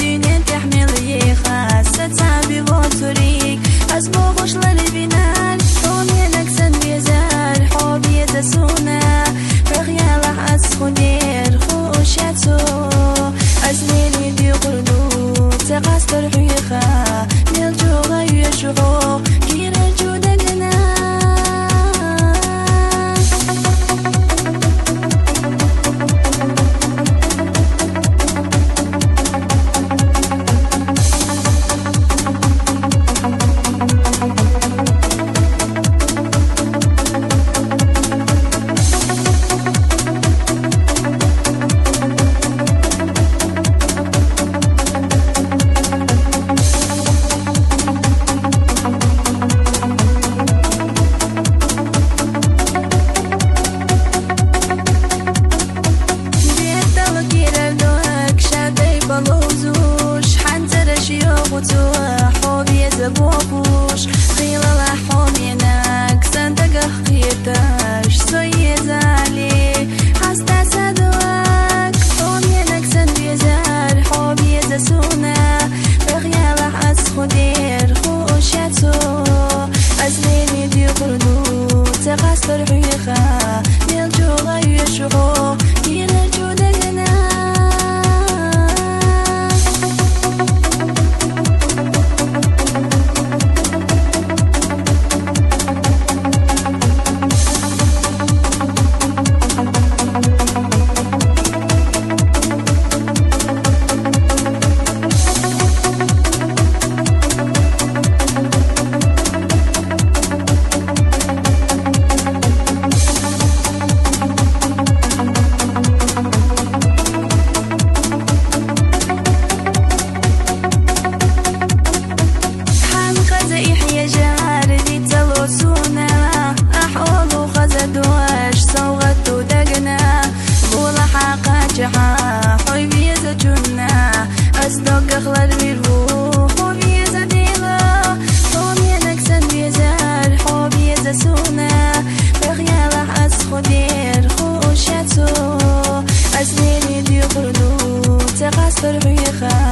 دنيا تحمل يخا ستعبي وطريق أسبوع خوش للبنان حومينك سن بيزار حوب يتسونا بخيالح أسخدير خوشتو أزليني دي قردو تقاستر حيخا ميلجو غير شعو كير جودقنا حوبي زبوبوش خيل حومينك صندق خيتاش سويز علي حستا سدواك حومينك سنبيزار حوبي زسونا بغيال أسخدير خوشتو أزليني دي قردو تغسر حيخا ميلجو غير شعو يرجو دقنا حوبي زجنا أصدق أخلد بالروح حوبي زديلا حومينك سنبيزار حوبي زسونا بخيالح أسخدير خوشتو أزليني دي قردو تقاستر حيخا